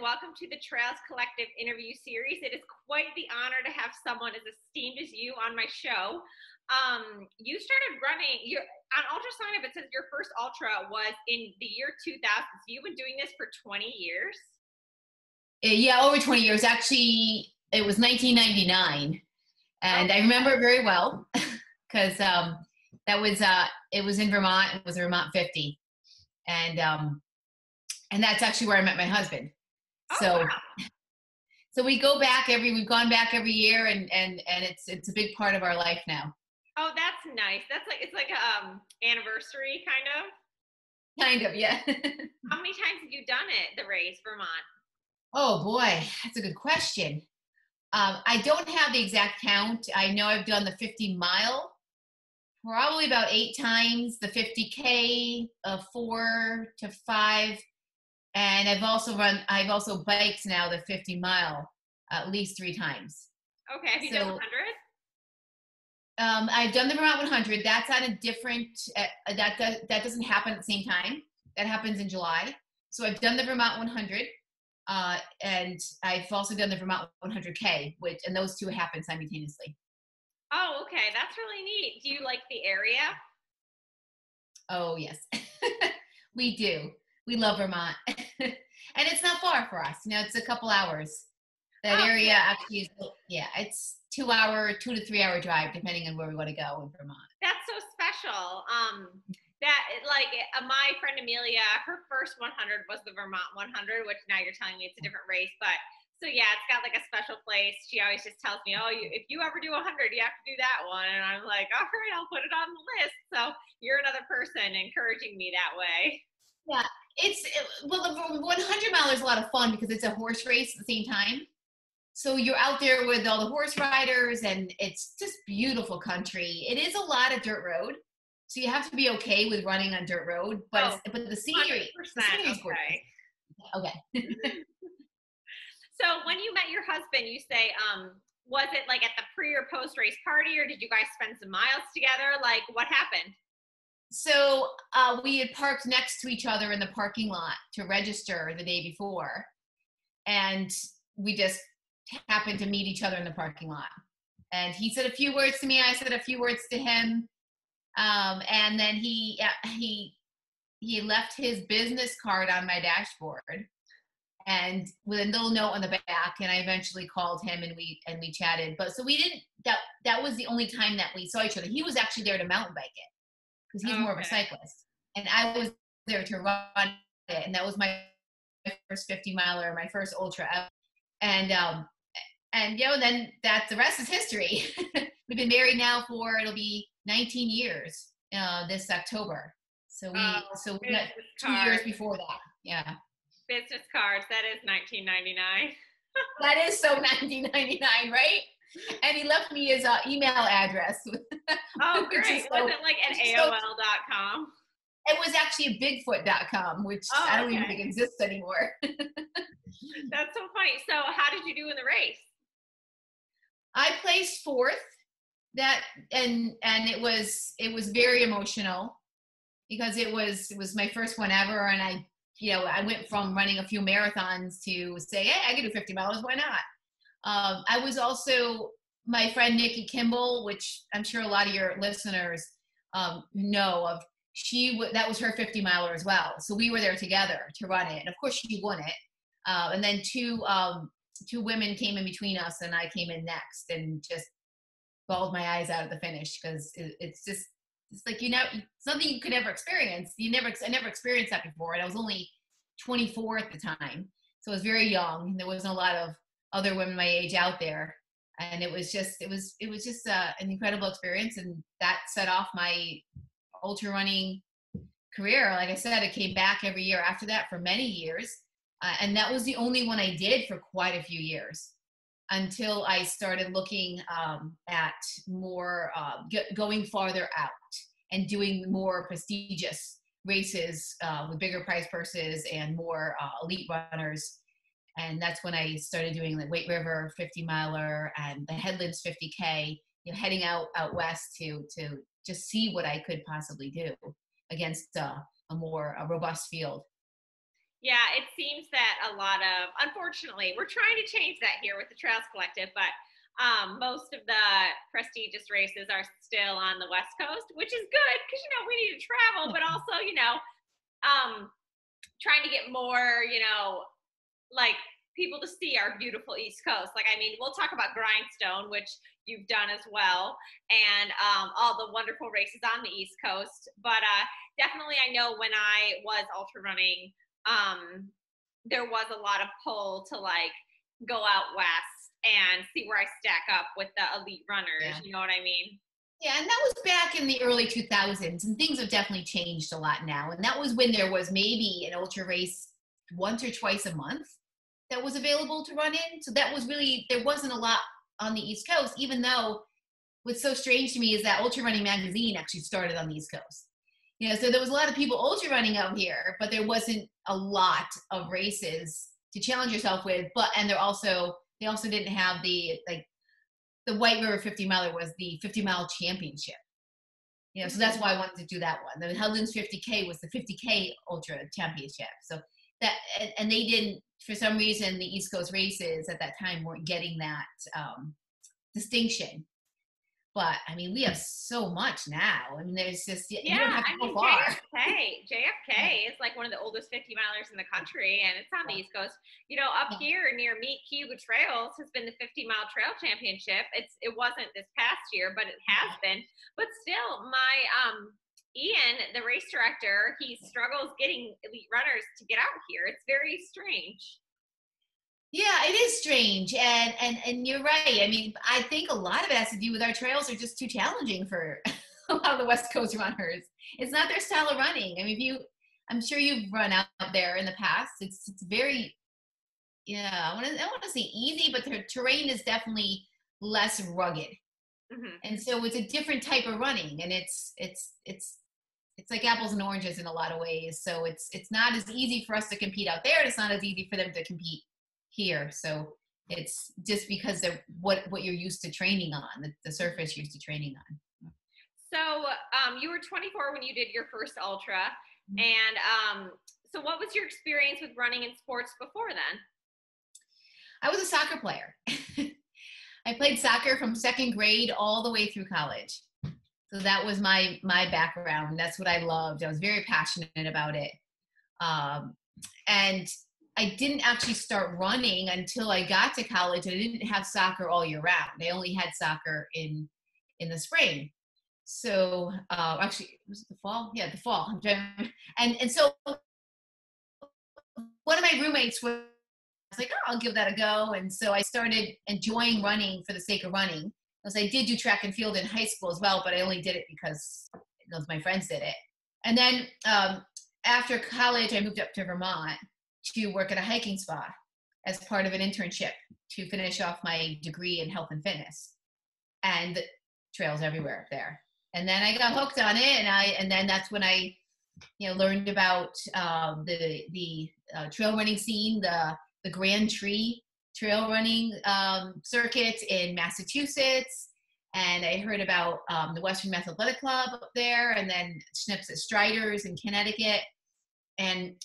welcome to the Trails Collective interview series. It is quite the honor to have someone as esteemed as you on my show. You started running on Ultra Sign Up. It says your first ultra was in the year 2000. So you've been doing this for 20 years? Yeah, over 20 years. Actually, it was 1999, and I remember it very well because it was in Vermont. It was a Vermont 50, and that's actually where I met my husband. Wow. So we've gone back every year, and it's a big part of our life now. Oh, that's nice. It's like anniversary kind of. Kind of, yeah. How many times have you done it, the race, Vermont? Oh boy, that's a good question. I don't have the exact count. I know I've done the 50 mile probably about 8 times, the 50K 4 to 5. And I've also biked now the 50 mile at least 3 times. Okay, have you done 100? I've done the Vermont 100. That's on a different, that doesn't happen at the same time. That happens in July. So I've done the Vermont 100. And I've also done the Vermont 100K, and those two happen simultaneously. Oh, okay. That's really neat. Do you like the area? Oh, yes. We do. We love Vermont. And it's not far for us. It's a couple hours. That area actually is, it's 2 to 3 hour drive, depending on where we want to go in Vermont. That's so special. My friend Amelia, her first 100 was the Vermont 100, which now you're telling me it's a different race. But so yeah, it's got like a special place. She always just tells me, if you ever do 100, you have to do that one. And I'm like, all right, I'll put it on the list. So you're another person encouraging me that way. Yeah, the 100 mile is a lot of fun because it's a horse race at the same time. So you're out there with all the horse riders, and it's just beautiful country. It is a lot of dirt road, so you have to be okay with running on dirt road. But the scenery, is gorgeous. Okay. So when you met your husband, you say, was it like at the pre or post race party, or did you guys spend some miles together? Like, what happened? So we had parked next to each other in the parking lot to register the day before, and we just happened to meet each other in the parking lot. And he said a few words to me. I said a few words to him. And then he left his business card on my dashboard, and with a little note on the back. And I eventually called him, and we chatted. But so we didn't. That was the only time that we saw each other. He was actually there to mountain bike it because he's more of a cyclist, and I was there to run it. And that was my first 50 miler, my first ultra ever. And then the rest is history. We've been married now it'll be 19 years this October. So we met 2 years before that. Yeah. Business cards. That is 1999. That is so 1999, right? And he left me his email address. Oh, great. Was it like an AOL.com? It was actually Bigfoot.com, which I don't even think exists anymore. That's so funny. So how did you do in the race? I placed 4th. And it was very emotional because it was my first one ever, and I went from running a few marathons to say, hey, I can do 50 miles, why not? I was also, my friend Nikki Kimball, which I'm sure a lot of your listeners know of, that was her 50 miler as well. So we were there together to run it, and of course she won it. And then two women came in between us, and I came in next, and just bawled my eyes out at the finish because it's like something you could never experience. I never experienced that before, and I was only 24 at the time, so I was very young. There wasn't a lot of other women my age out there, and it was just an incredible experience, and that set off my ultra running career. Like I said, I came back every year after that for many years, and that was the only one I did for quite a few years until I started looking at more going farther out and doing more prestigious races with bigger prize purses and more elite runners. And that's when I started doing the White River 50 miler and the Headlands 50K, heading out west to just see what I could possibly do against a more robust field. Yeah, it seems that a lot of, unfortunately, we're trying to change that here with the Trails Collective, but most of the prestigious races are still on the West Coast, which is good because, we need to travel, but also, um, trying to get more, like people to see our beautiful East Coast. Like, I mean, we'll talk about Grindstone, which you've done as well, and all the wonderful races on the East Coast. But definitely, I know when I was ultra running, there was a lot of pull to like go out west and see where I stack up with the elite runners. Yeah. You know what I mean? Yeah, and that was back in the early 2000s, and things have definitely changed a lot now. And that was when there was maybe an ultra race once or twice a month that was available to run in. So that was really, there wasn't a lot on the East Coast, even though what's so strange to me is that Ultra Running Magazine actually started on the East Coast. So there was a lot of people ultra running out here, but there wasn't a lot of races to challenge yourself with. They also didn't have the White River 50 miler was the 50-mile championship. So that's why I wanted to do that one. The Headlands 50K was the 50K ultra championship. So that, and they didn't, for some reason, the East Coast races at that time weren't getting that distinction. But I mean, we have so much now. I mean, there's just, you don't have to go far. JFK is like one of the oldest 50 milers in the country, and it's on the East Coast. Up here near Meet Cuba Trails has been the 50-mile trail championship. It wasn't this past year, but it has been. But still, my Ian, the race director, he struggles getting elite runners to get out here. It's very strange. Yeah, it is strange, and you're right. I mean, I think a lot of it has to do with our trails are just too challenging for a lot of the West Coast runners. It's not their style of running. I mean, I'm sure you've run out there in the past. It's very, I want to say easy, but the terrain is definitely less rugged, and so it's a different type of running, and it's like apples and oranges in a lot of ways. So it's not as easy for us to compete out there, and it's not as easy for them to compete here. So it's just because of what you're used to training on, the surface you're used to training on. So you were 24 when you did your first ultra, and so what was your experience with running in sports before then? I was a soccer player. I played soccer from second grade all the way through college. So that was my background. That's what I loved. I was very passionate about it. And I didn't actually start running until I got to college. I didn't have soccer all year round. I only had soccer in the spring. So actually, was it the fall? Yeah, the fall. And so one of my roommates was like, "Oh, I'll give that a go." And so I started enjoying running for the sake of running. Because I did do track and field in high school as well, but I only did it because my friends did it. And then after college, I moved up to Vermont to work at a hiking spa as part of an internship to finish off my degree in health and fitness, and trails everywhere up there. And then I got hooked on it, and then that's when I learned about the trail running scene, the Grand Tree trail running circuit in Massachusetts, and I heard about the Western Mass Athletic Club up there, and then Schnips at Striders in Connecticut. And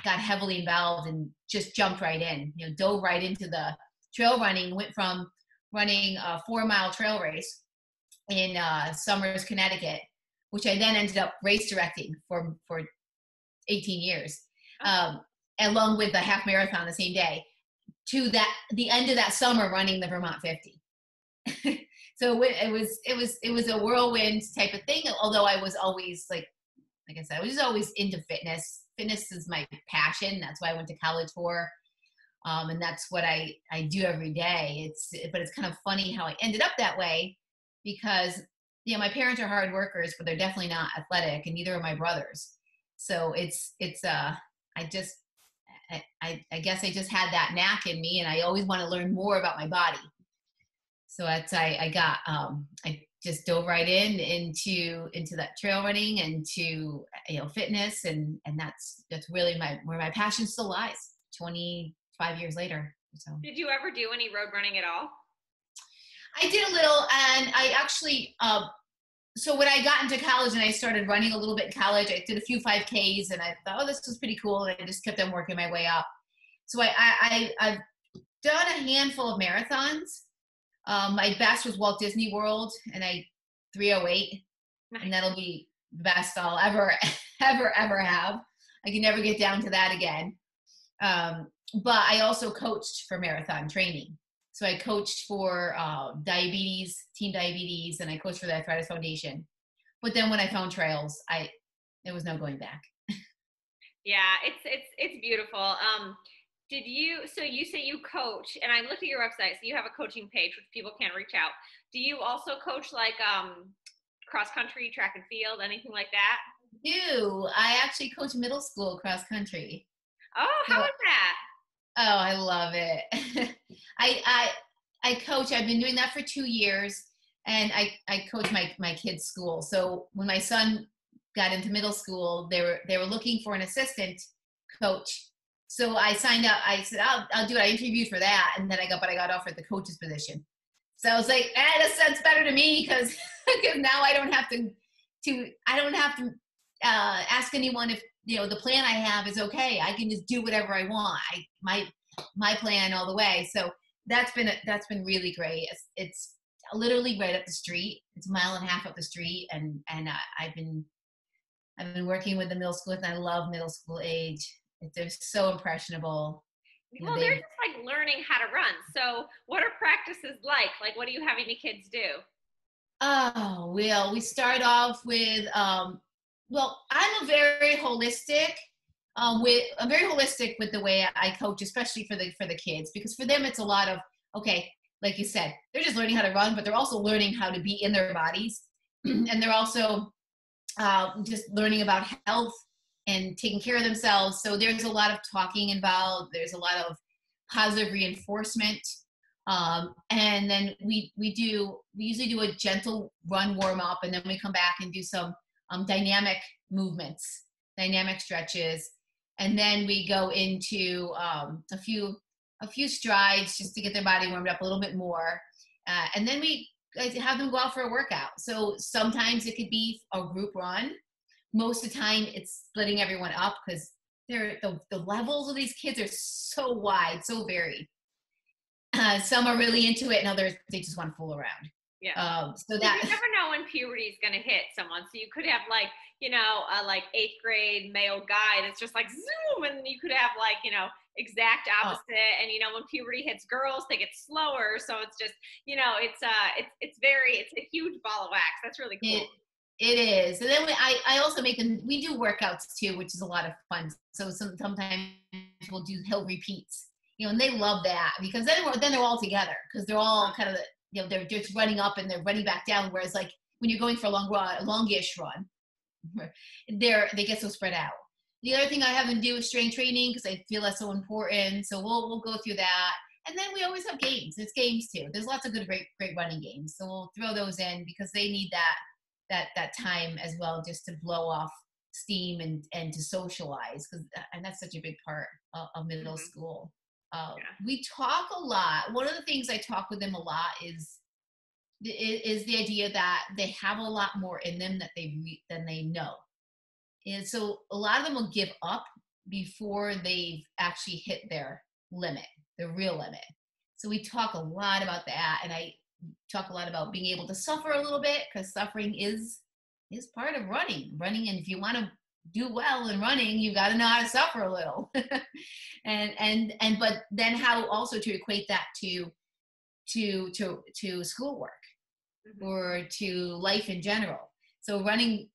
got heavily involved and just jumped right in, dove right into the trail running, went from running a 4-mile trail race in Somers, Connecticut, which I then ended up race directing for 18 years, along with the half marathon the same day, to the end of that summer running the Vermont 50. So it was a whirlwind type of thing, although I was always like I said, I was just always into fitness. Fitness is my passion. That's what I went to college for. And that's what I do every day. But it's kind of funny how I ended up that way because, my parents are hard workers, but they're definitely not athletic, and neither are my brothers. So I guess I just had that knack in me, and I always want to learn more about my body. So I just dove right into that trail running and to fitness, and that's really where my passion still lies 25 years later. So did you ever do any road running at all? I did a little, and I actually So when I got into college and I started running a little bit in college, I did a few 5Ks and I thought, oh, this was pretty cool. And I just kept on working my way up. So I've done a handful of marathons. My best was Walt Disney World, and I 3:08, and that'll be the best I'll ever, ever have. I can never get down to that again. But I also coached for marathon training. So I coached for diabetes, teen diabetes, and I coached for the Arthritis Foundation. But then when I found trails, there was no going back. Yeah, it's beautiful. So you say you coach, and I looked at your website, so you have a coaching page which people can reach out. Do you also coach like cross country, track and field, anything like that? I actually coach middle school cross country. Oh, how is that? Oh, I love it. I coach. I've been doing that for 2 years, and I coach my kids' school. So when my son got into middle school, they were looking for an assistant coach. So I signed up. I said, I'll do it. I interviewed for that, and then I got offered the coach's position. So I was like, this sounds better to me because now I don't have to ask anyone if the plan I have is okay. I can just do whatever I want. My plan all the way. So that's been really great. It's literally right up the street. It's a mile and a half up the street, and I've been working with the middle school, and I love middle school age. They're so impressionable. Well, they're just like learning how to run. So what are practices like? Like, what are you having the kids do? Oh, well, we start off with, well, I'm very holistic with the way I coach, especially for the kids, because for them, it's a lot of, okay, like you said, they're just learning how to run, but they're also learning how to be in their bodies. And they're also just learning about health and taking care of themselves. So there's a lot of talking involved. There's a lot of positive reinforcement. And then we usually do a gentle run warm up, and then we come back and do some dynamic movements, dynamic stretches. And then we go into a few strides just to get their body warmed up a little bit more. And then we have them go out for a workout. So sometimes it could be a group run. Most of the time it's splitting everyone up because the levels of these kids are so wide, so varied. Some are really into it, and others, they just want to fool around. Yeah. So that you never know when puberty is going to hit someone. So you could have like, like 8th grade male guy that's just like zoom, and you could have like, exact opposite. And when puberty hits girls, they get slower. So it's just, it's a huge ball of wax. That's really cool. It is. And then I also we do workouts too, which is a lot of fun. So sometimes we'll do hill repeats, and they love that because then they're all together because they're all kind of, they're just running up and they're running back down. Whereas like when you're going for a longish run, they get so spread out. The other thing I have them do is strength training because I feel that's so important. So we'll go through that. And then we always have games. There's games too. There's lots of good, great running games. So we'll throw those in because they need that time as well, just to blow off steam and to socialize, and that's such a big part of middle school. We talk a lot. One of the things I talk with them a lot is the idea that they have a lot more in them than they know. And so a lot of them will give up before they've actually hit their limit, their real limit. So we talk a lot about that, and I talk a lot about being able to suffer a little bit because suffering is part of running. And if you want to do well in running, you got to know how to suffer a little. But then how also to equate that to schoolwork or to life in general. So running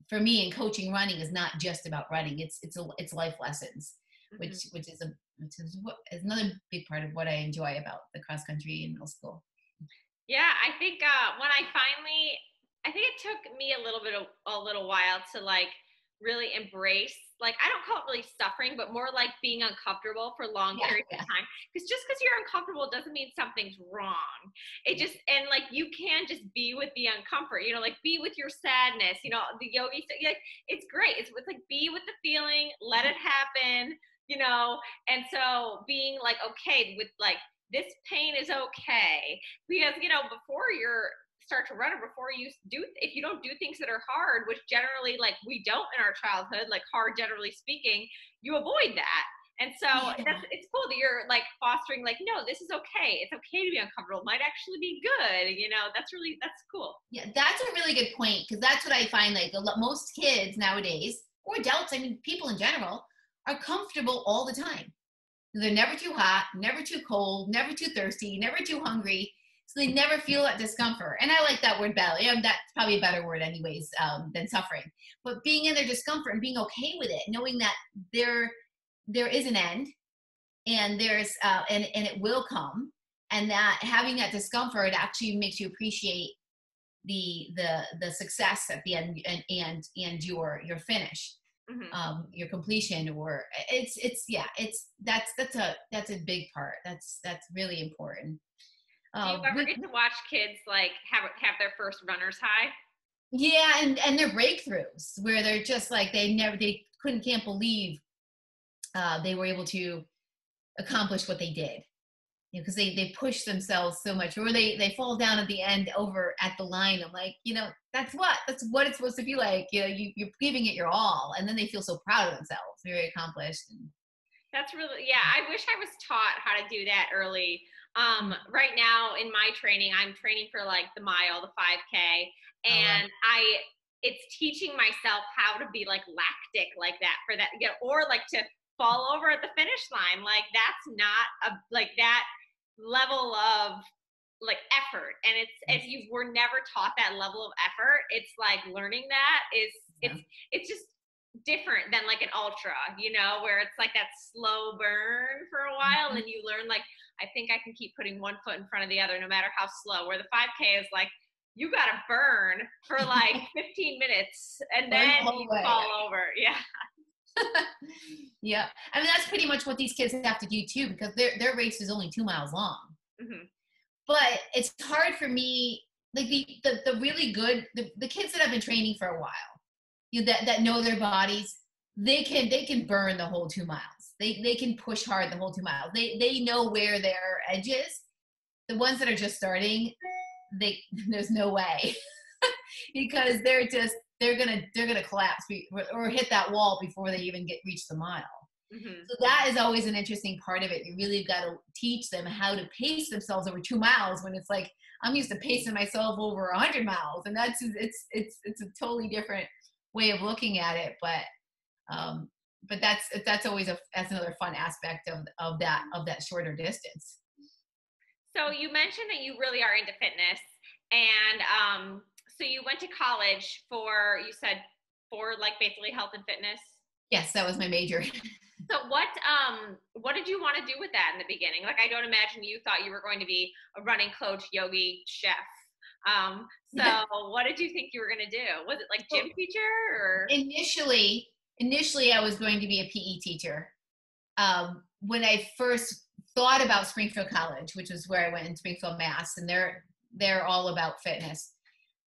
for me and coaching running is not just about running. It's life lessons, which is another big part of what I enjoy about the cross country in middle school. Yeah, I think I think it took me a little while to like really embrace, like, I don't call it really suffering, but more like being uncomfortable for long periods of time. Because just because you're uncomfortable doesn't mean something's wrong. And like, you can just be with the uncomfort, like be with your sadness, the yogi, like, it's great. It's like, be with the feeling, let it happen, and so being like, okay with like, this pain is okay, because before you're start to run, or before you do, if you don't do things that are hard, which generally like we don't in our childhood, like hard generally speaking, you avoid that. And so it's cool that you're like fostering, like, no, this is okay. It's okay to be uncomfortable. It might actually be good. You know, that's cool. Yeah, that's a really good point, because that's what I find, like most kids nowadays, or adults, I mean, people in general, are comfortable all the time. They're never too hot, never too cold, never too thirsty, never too hungry. So they never feel that discomfort. And I like that word belly. That's probably a better word anyways, than suffering. But being in their discomfort and being okay with it, knowing that there is an end, and there's and it will come, and that having that discomfort actually makes you appreciate the success at the end, and your finish. Mm-hmm. Your completion, or that's a big part. That's really important. Do you ever get to watch kids like have their first runner's high? Yeah, and their breakthroughs, where they're just like they can't believe they were able to accomplish what they did, because they push themselves so much, or they fall down at the end over at the line. I'm like, that's what it's supposed to be like. You're giving it your all, and then they feel so proud of themselves, very accomplished. That's really, I wish I was taught how to do that early. Right now in my training, I'm training for like the mile, the 5K, and it's teaching myself how to be like lactic like that for that, or like to fall over at the finish line. Like that's not like that level of like effort. And it's you were never taught that level of effort. It's like learning that it's just different than like an ultra, where it's like that slow burn for a while, and you learn like, I think I can keep putting one foot in front of the other no matter how slow, where the 5K is like, you got to burn for like 15 minutes and then you fall over. Yeah. Yeah. I mean, that's pretty much what these kids have to do too, because their race is only 2 miles long. Mm-hmm. But it's hard for me, like the really good, the kids that have been training for a while, that know their bodies, they can burn the whole 2 miles. They can push hard the whole 2 miles. They know where their edge is. The ones that are just starting, there's no way, because they're gonna collapse or hit that wall before they even reach the mile. Mm-hmm. So that is always an interesting part of it. You really got to teach them how to pace themselves over 2 miles, when it's like, I'm used to pacing myself over 100 miles, and it's a totally different way of looking at it. But that's always that's another fun aspect of that shorter distance. So you mentioned that you really are into fitness, and so you went to college for like basically health and fitness. Yes, that was my major. So what did you want to do with that in the beginning? Like, I don't imagine you thought you were going to be a running coach, yogi, chef. So what did you think you were going to do? Was it like gym teacher, or? Initially I was going to be a PE teacher. When I first thought about Springfield College, which is where I went in Springfield, Mass, and they're all about fitness.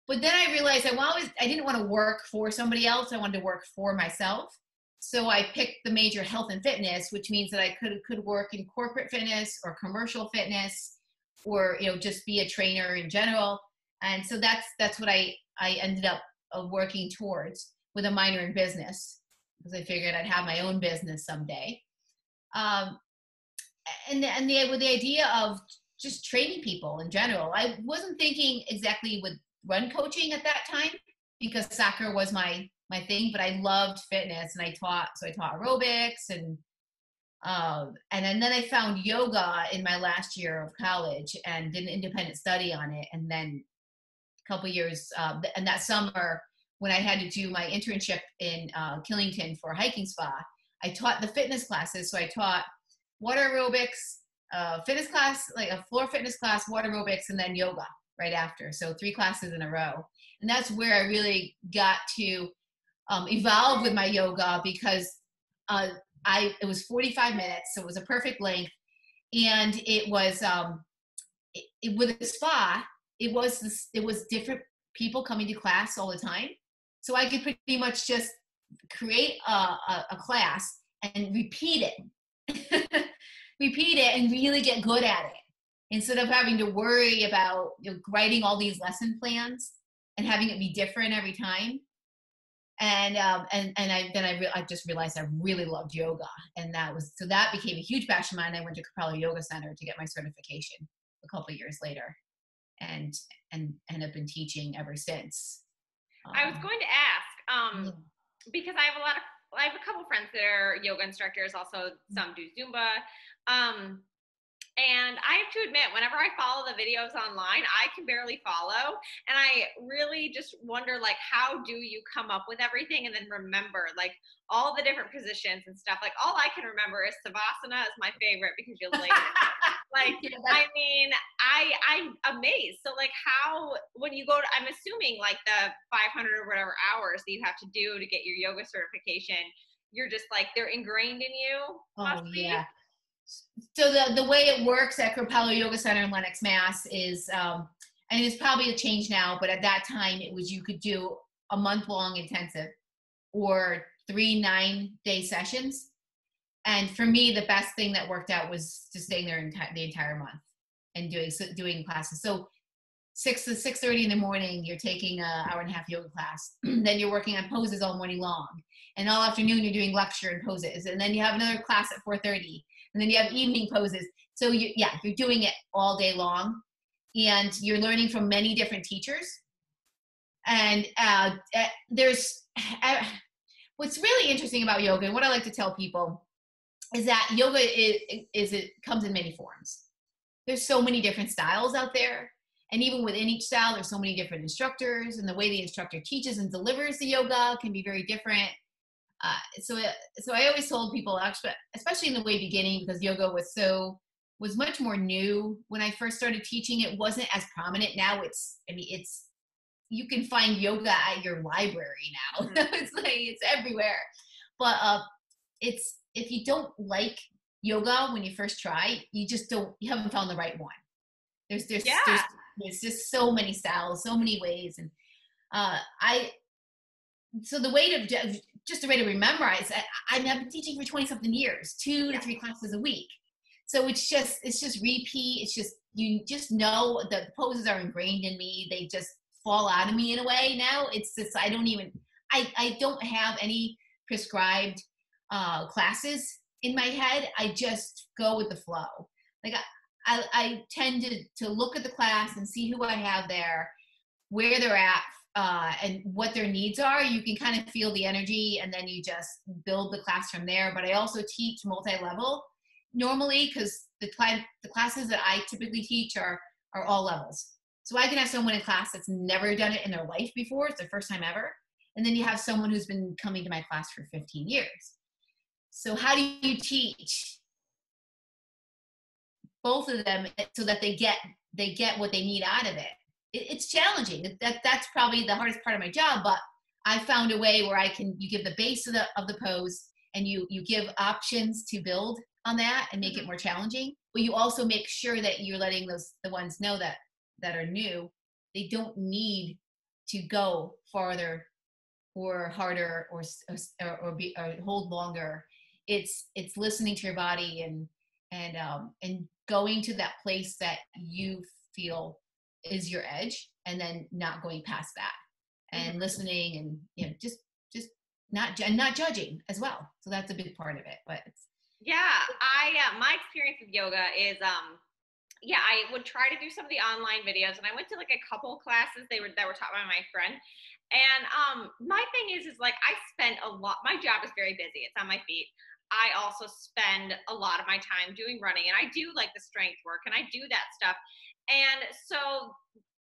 But then I realized I didn't want to work for somebody else. I wanted to work for myself. So I picked the major health and fitness, which means that I could work in corporate fitness or commercial fitness, or just be a trainer in general. And so that's what I ended up working towards, with a minor in business, because I figured I'd have my own business someday. And with the idea of just training people in general. I wasn't thinking exactly with run coaching at that time, because soccer was my thing, but I loved fitness, and I taught aerobics, and then I found yoga in my last year of college and did an independent study on it. And then a couple years, and that summer when I had to do my internship in Killington for a hiking spa, I taught the fitness classes. So I taught water aerobics, fitness class, like a floor fitness class, water aerobics, and then yoga right after. So 3 classes in a row. And that's where I really got to evolve with my yoga, because it was 45 minutes, so it was a perfect length, and it was with a spa. It was different people coming to class all the time, so I could pretty much just create a class and repeat it, and really get good at it. instead of having to worry about writing all these lesson plans and having it be different every time. And I just realized I really loved yoga, and that became a huge passion of mine. I went to Capella Yoga Center to get my certification a couple of years later, and have been teaching ever since. I was going to ask, because I have a couple friends that are yoga instructors, also some do Zumba. And I have to admit, whenever I follow the videos online, I can barely follow. And I really just wonder, like, how do you come up with everything and then remember, like, all the different positions and stuff? Like, all I can remember is Savasana is my favorite because you lay it. Like, I mean, I'm amazed. So, like, how, when you go to, I'm assuming, like, the 500 or whatever hours that you have to do to get your yoga certification, you're just, like, they're ingrained in you. Oh, yeah. So the way it works at Capella Yoga Center in Lenox, Mass is, and it's probably a change now, but at that time it was, you could do a month-long intensive or 3 9-day sessions. And for me, the best thing that worked out was just staying there the entire month and doing classes. So 6 to 6:30 in the morning, you're taking an hour and a half yoga class. Then you're working on poses all morning long. And all afternoon, you're doing lecture and poses. And then you have another class at 4:30. And then you have evening poses. So you're doing it all day long, and you're learning from many different teachers. And what's really interesting about yoga, and what I like to tell people, is that yoga it comes in many forms. There's so many different styles out there, and even within each style, there's so many different instructors, and the way the instructor teaches and delivers the yoga can be very different. So I always told people, actually, especially in the way beginning, because yoga was much more new when I first started teaching. It wasn't as prominent. Now you can find yoga at your library now. It's everywhere. But if you don't like yoga when you first try, you haven't found the right one. There's just so many styles, so many ways, and so the way to memorize, I've been teaching for 20 something years, 2 to 3 classes a week. So it's just repeat. It's just, you just know the poses are ingrained in me. They just fall out of me in a way now. It's just, I don't have any prescribed classes in my head. I just go with the flow. Like I tend to look at the class and see who I have there, where they're at, and what their needs are. You can kind of feel the energy, and then you just build the class from there. But I also teach multi-level normally, because the classes that I typically teach are all levels. So I can have someone in class that's never done it in their life before. It's their first time ever. And then you have someone who's been coming to my class for 15 years. So how do you teach both of them so that they get what they need out of it? It's challenging. That's probably the hardest part of my job, but I found a way where you give the base of the pose, and you give options to build on that and make it more challenging. But you also make sure that you're letting the ones know that are new, they don't need to go farther or harder or hold longer. It's listening to your body and going to that place that you feel is your edge, and then not going past that, and listening, and just not judging as well. So that's a big part of it. But my experience with yoga is I would try to do some of the online videos, and I went to like a couple classes that were taught by my friend. And my thing is like, I spend a lot, my job is very busy, it's on my feet. I also spend a lot of my time doing running, and I do like the strength work, and I do that stuff. And so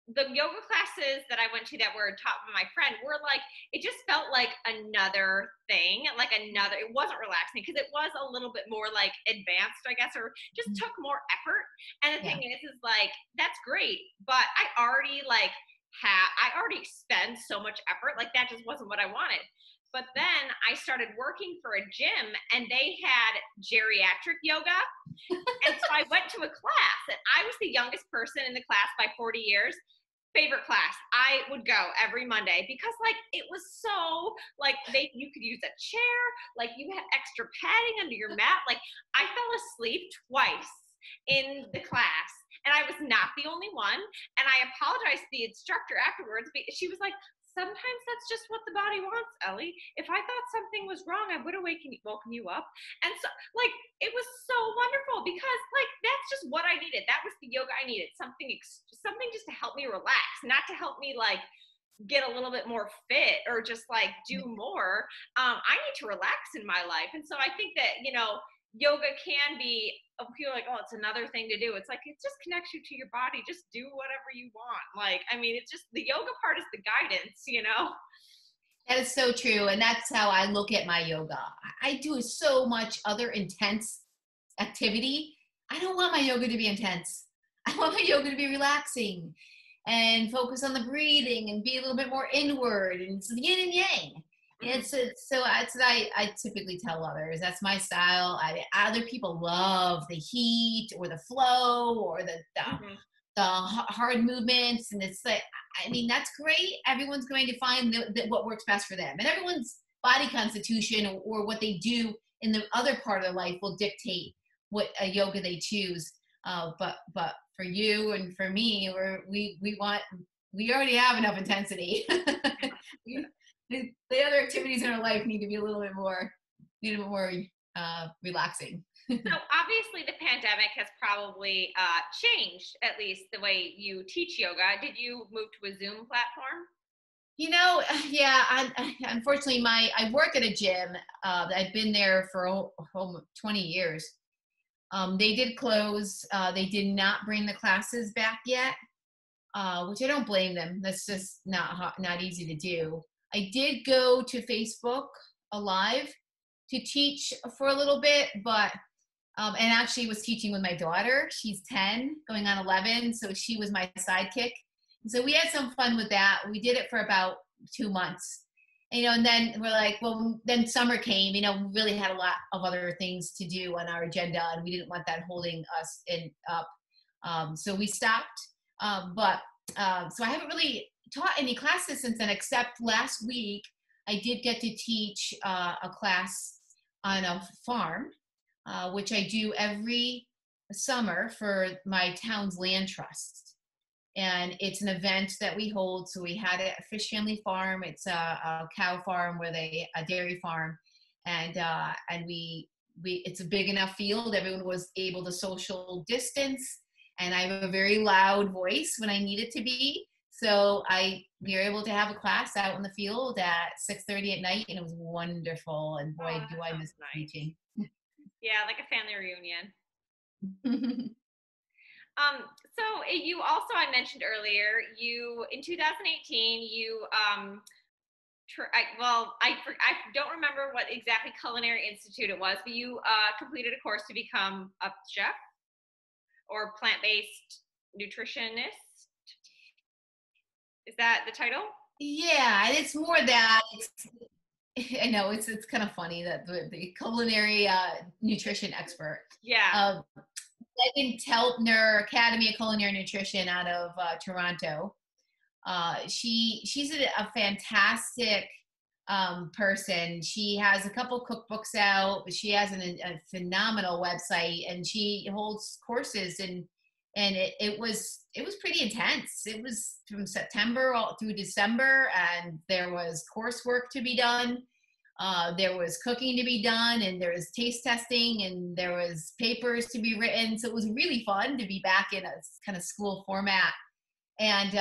the yoga classes that I went to that were taught by my friend were like, it just felt like another thing, it wasn't relaxing, because it was a little bit more like advanced, I guess, or just took more effort. And the thing is like, that's great, but I already spend so much effort, like that just wasn't what I wanted. But then I started working for a gym, and they had geriatric yoga. And so I went to a class, and I was the youngest person in the class by 40 years. Favorite class. I would go every Monday, because like it was so like you could use a chair, like you had extra padding under your mat. Like I fell asleep twice in the class, and I was not the only one. And I apologized to the instructor afterwards, because she was like, sometimes that's just what the body wants, Ellie. If I thought something was wrong, I would have woken you up. And so, like, it was so wonderful, because, like, that's just what I needed. That was the yoga I needed. Something just to help me relax, not to help me, like, get a little bit more fit or just, like, do more. I need to relax in my life. And so I think that, yoga can be, people are like, oh, it's another thing to do. It's like, it just connects you to your body. Just do whatever you want. Like, I mean, it's just, the yoga part is the guidance, That is so true. And that's how I look at my yoga. I do so much other intense activity. I don't want my yoga to be intense. I want my yoga to be relaxing and focus on the breathing and be a little bit more inward, and it's yin and yang. It's so that's what I typically tell others. That's my style. Other people love the heat or the flow or the hard movements, and it's like, I mean, that's great. Everyone's going to find what works best for them, and everyone's body constitution or what they do in the other part of their life will dictate what yoga they choose. But for you and for me, we already have enough intensity. The other activities in our life need to be a little bit more relaxing. So obviously the pandemic has probably changed at least the way you teach yoga. Did you move to a Zoom platform? Yeah. Unfortunately, I work at a gym. I've been there for 20 years. They did close. They did not bring the classes back yet, which I don't blame them. That's just not easy to do. I did go to Facebook Live to teach for a little bit, but and actually was teaching with my daughter. She's 10, going on 11, so she was my sidekick. And so we had some fun with that. We did it for about 2 months, and then we're like, well, then summer came. We really had a lot of other things to do on our agenda, and we didn't want that holding us up. So we stopped. So I haven't really taught any classes since then, except last week I did get to teach a class on a farm, which I do every summer for my town's land trust. And it's an event that we hold. So we had it at Fish Family Farm. It's a cow farm a dairy farm. And it's a big enough field. Everyone was able to social distance. And I have a very loud voice when I need it to be. So we were able to have a class out in the field at 6:30 at night, and it was wonderful. And boy, do I miss teaching. Yeah, like a family reunion. So you also, I mentioned earlier, in 2018, I don't remember what exactly culinary institute it was, but you completed a course to become a chef or plant-based nutritionist. Is that the title? Yeah, and it's more that I know it's kind of funny that the culinary nutrition expert. Yeah. Megan Teltner, Academy of Culinary Nutrition out of Toronto. She's a fantastic person. She has a couple cookbooks out, but she has a phenomenal website, and she holds courses, and it was pretty intense. It was from September all through December, and there was coursework to be done. There was cooking to be done, and there was taste testing, and there was papers to be written. So it was really fun to be back in a kind of school format. And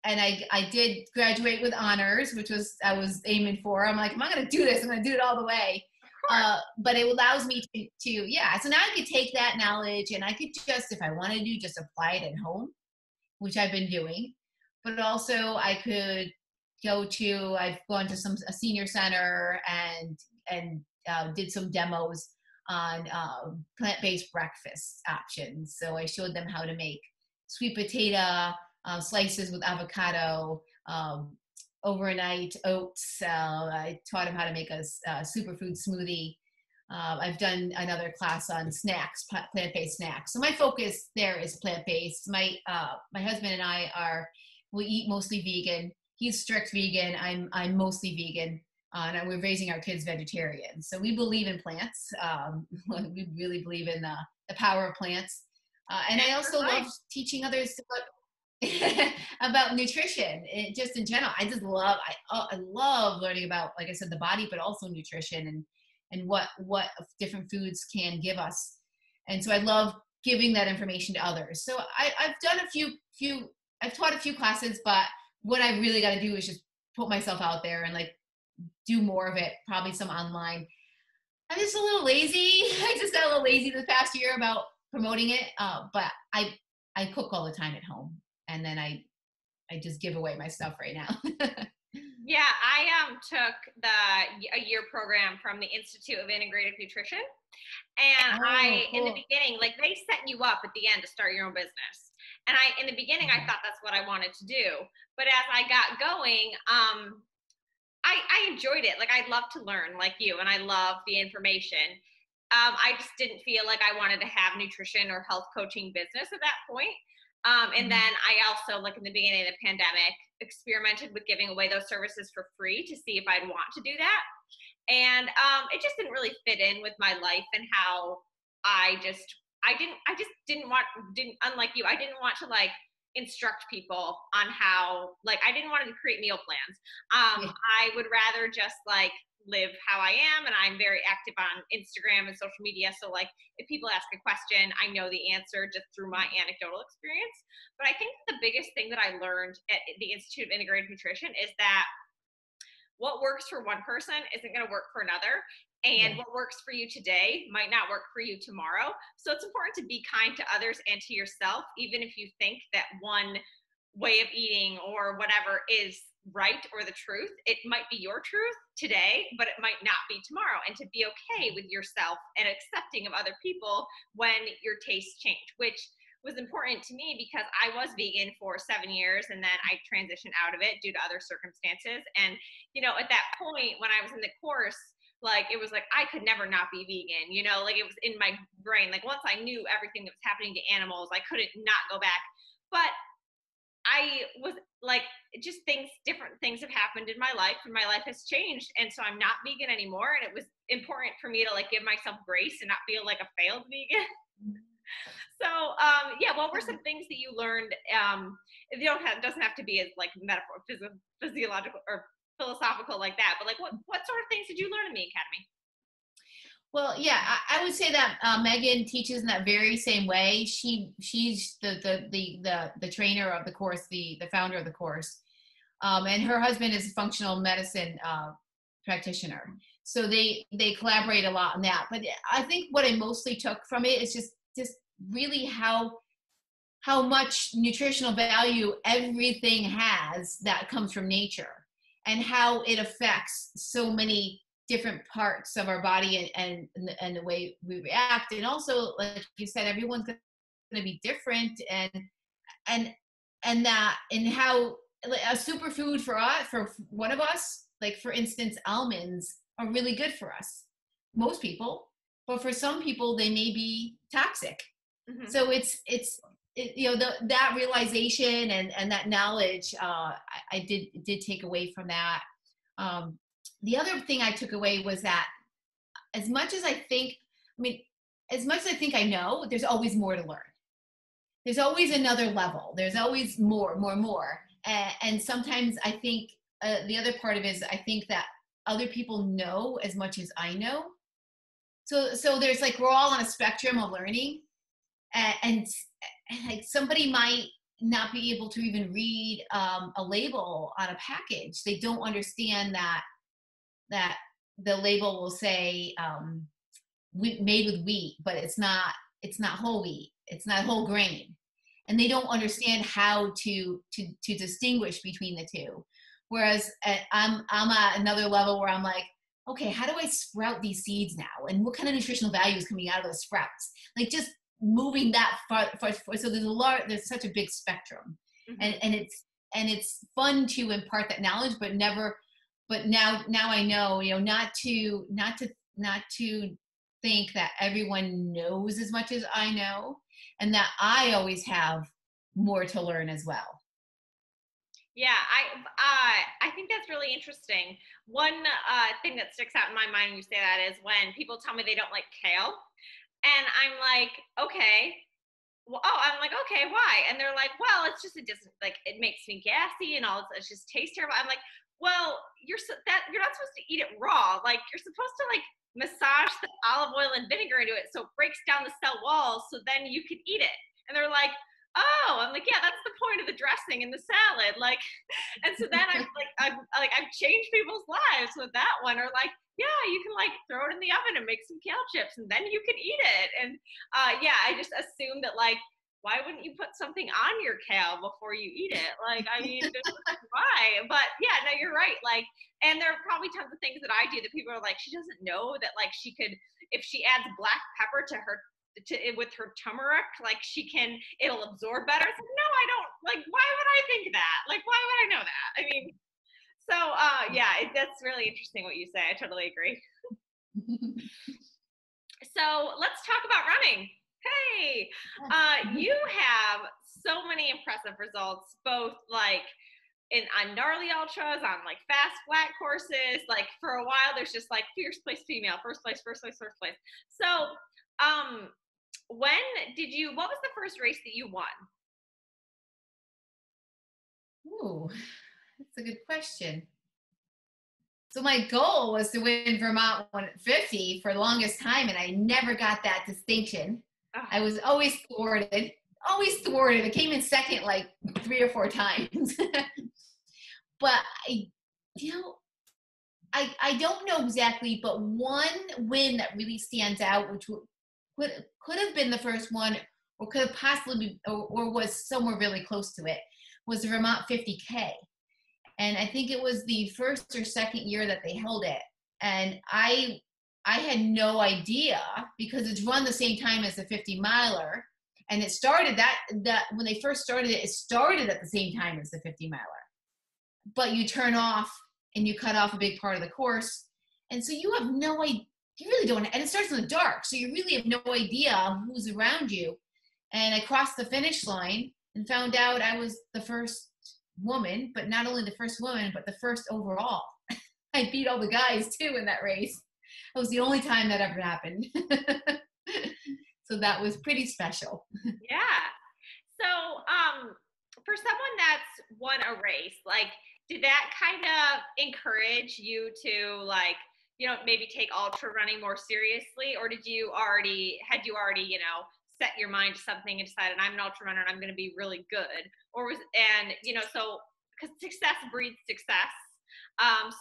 I did graduate with honors, which I was aiming for. I'm like, if I'm going to do this, I'm going to do it all the way. But it allows me to, so now I could take that knowledge, and I could just, if I wanted to, just apply it at home, which I've been doing. But also I could I've gone to a senior center and did some demos on plant-based breakfast options. So I showed them how to make sweet potato slices with avocado, overnight oats. I taught them how to make a superfood smoothie. I've done another class on snacks, plant-based snacks. So my focus there is plant-based. My husband and we eat mostly vegan. He's strict vegan. I'm mostly vegan. And we're raising our kids vegetarian. So we believe in plants. We really believe in the power of plants. And I also love teaching others about, about nutrition, just in general. I just love, I love learning about, like I said, the body, but also nutrition and what different foods can give us. And so I love giving that information to others. So I've done I've taught a few classes, but what I really got to do is just put myself out there and like do more of it, probably some online. I'm just a little lazy. I just got a little lazy this past year about promoting it. But I cook all the time at home, and then I just give away my stuff right now. Yeah, I took a year program from the Institute of Integrative Nutrition, and Cool. in the beginning, like they set you up at the end to start your own business. And in the beginning, I thought that's what I wanted to do. But as I got going, I enjoyed it. Like I love to learn, like you, and I love the information. I just didn't feel like I wanted to have nutrition or health coaching business at that point. And then I also, like in the beginning of the pandemic, experimented with giving away those services for free to see if I'd want to do that. And it just didn't really fit in with my life and how unlike you, I didn't want to like instruct people on how, like, I didn't want to create meal plans. I would rather just like live how I am, and I'm very active on Instagram and social media. So like if people ask a question, I know the answer just through my anecdotal experience. But I think the biggest thing that I learned at the Institute of Integrated Nutrition is that what works for one person isn't going to work for another. And what works for you today might not work for you tomorrow. So it's important to be kind to others and to yourself, even if you think that one way of eating or whatever is right or the truth. It might be your truth today, but it might not be tomorrow. And to be okay with yourself and accepting of other people when your tastes change, which was important to me because I was vegan for 7 years and then I transitioned out of it due to other circumstances. And, you know, at that point when I was in the course, like it was like I could never not be vegan, you know, like it was in my brain. Like once I knew everything that was happening to animals, I couldn't not go back. But I was like, just different things have happened in my life and my life has changed. And so I'm not vegan anymore. And it was important for me to like give myself grace and not feel like a failed vegan. So, what were some things that you learned? It doesn't have to be as like metaphor, physiological or philosophical like that, but like what sort of things did you learn in the academy? Well, yeah, I would say that Megan teaches in that very same way. She's the trainer of the course, the founder of the course, and her husband is a functional medicine practitioner. So they collaborate a lot on that. But I think what I mostly took from it is just really how much nutritional value everything has that comes from nature, and how it affects so many different parts of our body and the way we react. And also, like you said, everyone's going to be different, and how a superfood for one of us, like for instance, almonds are really good for us, most people, but for some people they may be toxic. Mm-hmm. So it's that realization and that knowledge, I did take away from that. The other thing I took away was that as much as I think I know, there's always more to learn. There's always another level. There's always more. And sometimes I think the other part of it is I think that other people know as much as I know. So there's like, we're all on a spectrum of learning, and like somebody might not be able to even read a label on a package. They don't understand that the label will say made with wheat, but it's not whole wheat. It's not whole grain. And they don't understand how to distinguish between the two. Whereas I'm at another level where I'm like, okay, how do I sprout these seeds now? And what kind of nutritional value is coming out of those sprouts? Like just moving that far. So there's such a big spectrum. Mm-hmm. and it's fun to impart that knowledge, but now I know, not to think that everyone knows as much as I know, and that I always have more to learn as well. Yeah, I think that's really interesting. One thing that sticks out in my mind when you say that is when people tell me they don't like kale. And I'm like, okay, well, oh, I'm like, okay, why? And they're like, well, it's just, it doesn't, like, it makes me gassy and all this, it just tastes terrible. I'm like, well, you're not supposed to eat it raw. Like, you're supposed to like massage the olive oil and vinegar into it so it breaks down the cell walls so then you can eat it. And they're like, oh, I'm like, yeah, that's the point of the dressing and the salad. Like, and so then I've changed people's lives with that one. Or like, yeah, you can like throw it in the oven and make some kale chips and then you can eat it. And yeah, I just assumed that like, why wouldn't you put something on your kale before you eat it? Like, I mean, why? But yeah, no, you're right. Like, and there are probably tons of things that I do that people are like, she doesn't know that like she could, if she adds black pepper to her with her turmeric, like it'll absorb better. It's like, no, I don't. Like, why would I think that? Like, why would I know that? I mean, so yeah, that's really interesting what you say. I totally agree. So let's talk about running. Hey, you have so many impressive results, both like on gnarly ultras, on like fast flat courses. Like for a while, there's just like fierce place female, first place, first place, first place. So, what was the first race that you won? Ooh, that's a good question. So my goal was to win Vermont 150 for the longest time, and I never got that distinction. Oh. I was always thwarted. I came in second like 3 or 4 times. But I don't know exactly, but one win that really stands out, which could have been the first one, or could have possibly been, or was somewhere really close to it, was the Vermont 50K. And I think it was the first or second year that they held it. And I had no idea, because it's run the same time as the 50 miler. And it started that when they first started it started at the same time as the 50 miler. But you turn off and you cut off a big part of the course. And so you have no idea, you really don't, and it starts in the dark. So you really have no idea who's around you. And I crossed the finish line and found out I was the first woman, but not only the first woman, but the first overall. I beat all the guys too in that race. It was the only time that ever happened. So that was pretty special. Yeah. So for someone that's won a race, like, did that kind of encourage you to like, maybe take ultra running more seriously? Or had you already, set your mind to something and decided I'm an ultra runner and I'm going to be really good? Or so because success breeds success.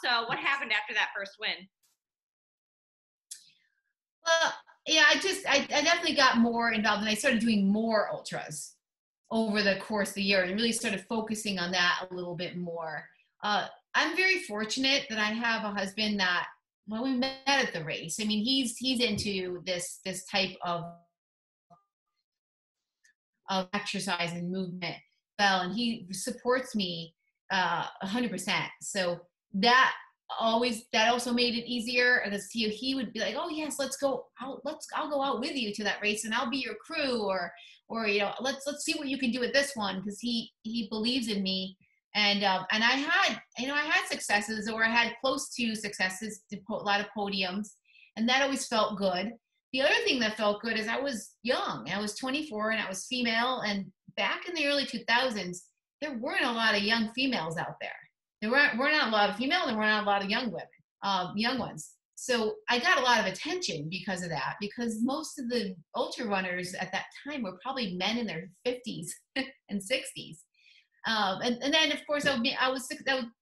So what happened after that first win? Well, yeah, I definitely got more involved, and I started doing more ultras over the course of the year and really started focusing on that a little bit more. I'm very fortunate that I have a husband that, well, we met at the race. I mean, he's into this type of exercise and movement, and he supports me 100%. So that also made it easier, because he would be like, oh yes, let's go out, I'll go out with you to that race and I'll be your crew, or let's see what you can do with this one, because he believes in me. And I had successes, or I had close to successes, a lot of podiums, and that always felt good. The other thing that felt good is I was young. I was 24 and I was female, and back in the early 2000s, there weren't a lot of young females out there. There weren't a lot of female, there weren't a lot of young women, young ones. So I got a lot of attention because of that, because most of the ultra runners at that time were probably men in their 50s and 60s. And then, of course, I was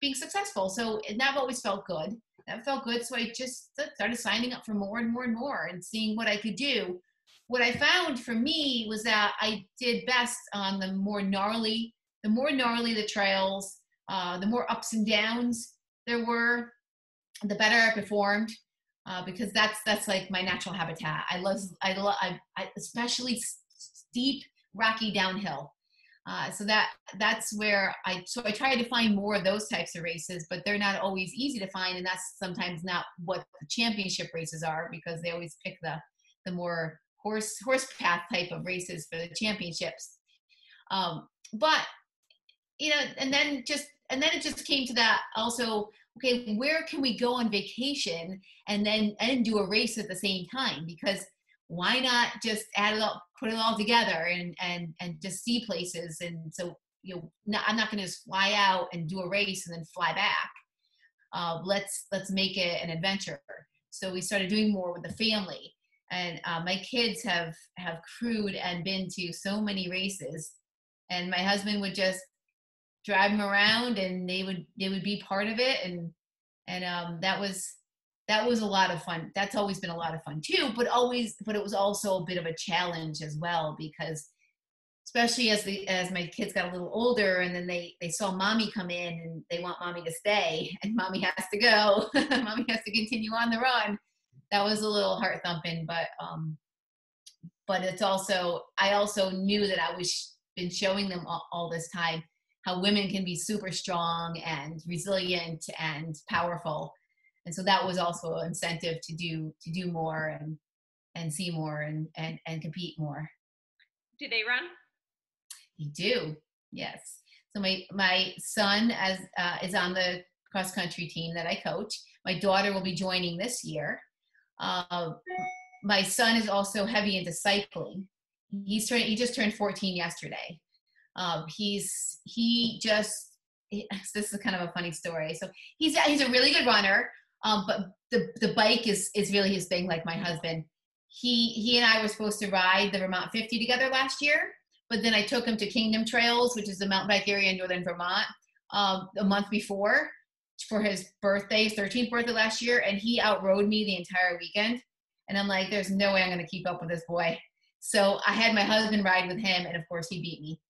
being successful. So that always felt good. That felt good. So I just started signing up for more and more and more and seeing what I could do. What I found for me was that I did best on the more gnarly the trails, the more ups and downs there were, the better I performed, because that's like my natural habitat. I especially steep, rocky downhill. So that's where I try to find more of those types of races, but they're not always easy to find, and that's sometimes not what the championship races are, because they always pick the more horse path type of races for the championships. But and then it just came to that also. Okay, where can we go on vacation and do a race at the same time? Because why not just add it all, put it all together and just see places. And so, I'm not going to just fly out and do a race and then fly back. Let's make it an adventure. So we started doing more with the family, and my kids have crewed and been to so many races, and my husband would just drive them around, and they would be part of it, and that was a lot of fun. That's always been a lot of fun too, but it was also a bit of a challenge as well, because especially as my kids got a little older, and then they saw mommy come in and they want mommy to stay and mommy has to go, mommy has to continue on the run. That was a little heart thumping, but it's also, I also knew that I was been showing them all this time how women can be super strong and resilient and powerful. And so that was also an incentive to do more and see more and compete more. Do they run? They do, yes. So my son is on the cross country team that I coach. My daughter will be joining this year. My son is also heavy into cycling. He just turned 14 yesterday. This is kind of a funny story. So he's a really good runner, but the bike is really his thing, like my husband. He and I were supposed to ride the Vermont 50 together last year, but then I took him to Kingdom Trails, which is the mountain bike area in northern Vermont, a month before for his birthday, his 13th birthday last year, and he outrode me the entire weekend. And I'm like, there's no way I'm going to keep up with this boy. So I had my husband ride with him, and of course he beat me.